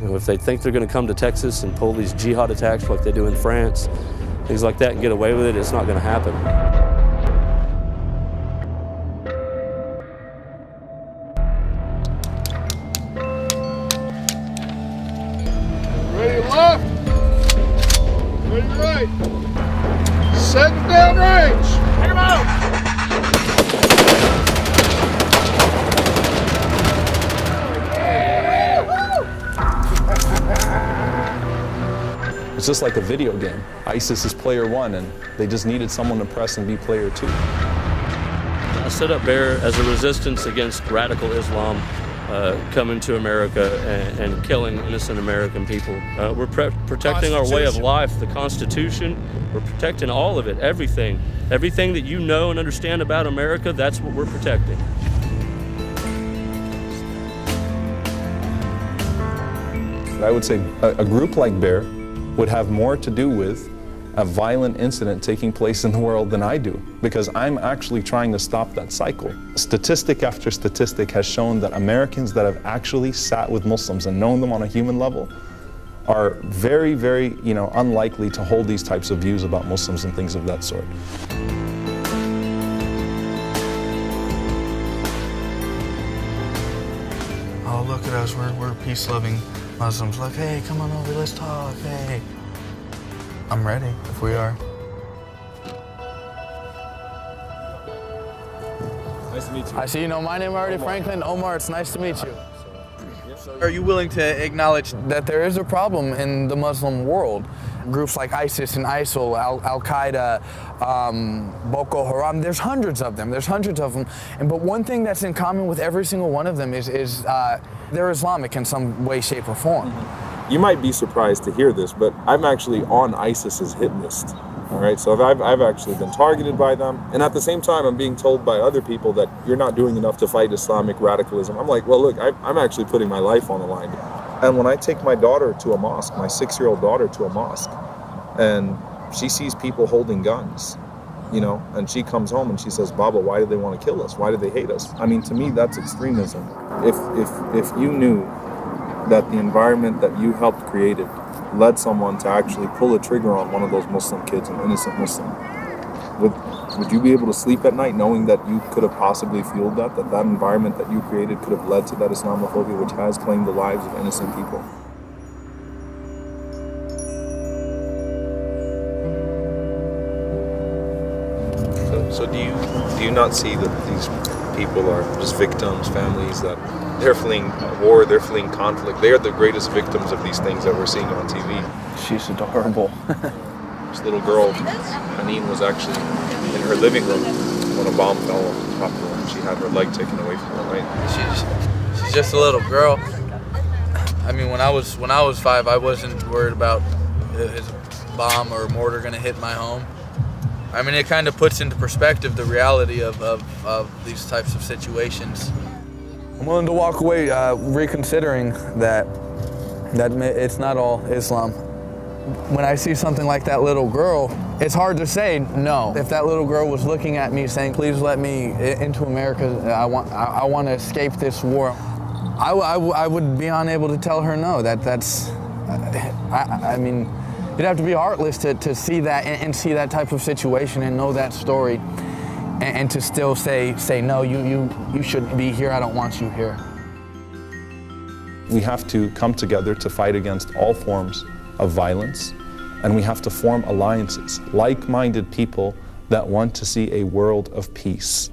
If they think they're going to come to Texas and pull these jihad attacks like they do in France, things like that, and get away with it, it's not going to happen. Ready left, ready right, setting down range. Hit him out. It's just like a video game. ISIS is player 1, and they just needed someone to press and be player 2. I set up Bear as a resistance against radical Islam coming to America and killing innocent American people. We're protecting our way of life, the Constitution. We're protecting all of it, everything. Everything that you know and understand about America, that's what we're protecting. I would say a group like Bear would have more to do with a violent incident taking place in the world than I do, because I'm actually trying to stop that cycle. Statistic after statistic has shown that Americans that have actually sat with Muslims and known them on a human level are very, very, unlikely to hold these types of views about Muslims and things of that sort. Oh, look at us, we're peace-loving Muslims. Look, hey, come on over, let's talk, hey. I'm ready, if we are. Nice to meet you. I see you know my name already, Franklin. Omar, it's nice to meet you. Are you willing to acknowledge that there is a problem in the Muslim world? Groups like ISIS and ISIL, Al-Qaeda, Boko Haram, there's hundreds of them, but one thing that's in common with every single one of them is they're Islamic in some way, shape, or form. You might be surprised to hear this, but I'm actually on ISIS's hit list. All right, so I've actually been targeted by them, and at the same time, I'm being told by other people that you're not doing enough to fight Islamic radicalism. I'm like, well, look, I'm actually putting my life on the line. And when I take my daughter to a mosque, my 6-year-old daughter to a mosque, and she sees people holding guns, and she comes home and she says, Baba, why do they want to kill us? Why do they hate us? I mean, to me, that's extremism. If you knew that the environment that you helped created led someone to actually pull a trigger on one of those Muslim kids, an innocent Muslim, would you be able to sleep at night knowing that you could have possibly fueled that environment that you created could have led to that Islamophobia which has claimed the lives of innocent people? So do you not see that these people are just victims, families that they're fleeing war, they're fleeing conflict. They are the greatest victims of these things that we're seeing on TV. She's adorable. This little girl, Haneen, was actually in her living room when a bomb fell on top of her and she had her leg taken away from her, right? She's just a little girl. I mean, when I was 5, I wasn't worried about is a bomb or a mortar gonna hit my home. I mean, it kind of puts into perspective the reality of these types of situations. I'm willing to walk away reconsidering that it's not all Islam. When I see something like that little girl, it's hard to say no. If that little girl was looking at me saying, please let me into America, I want to escape this war, I would be unable to tell her no. I mean, you'd have to be heartless to see that and see that type of situation and know that story. And to still say no, you shouldn't be here, I don't want you here. We have to come together to fight against all forms of violence, and we have to form alliances, like-minded people that want to see a world of peace.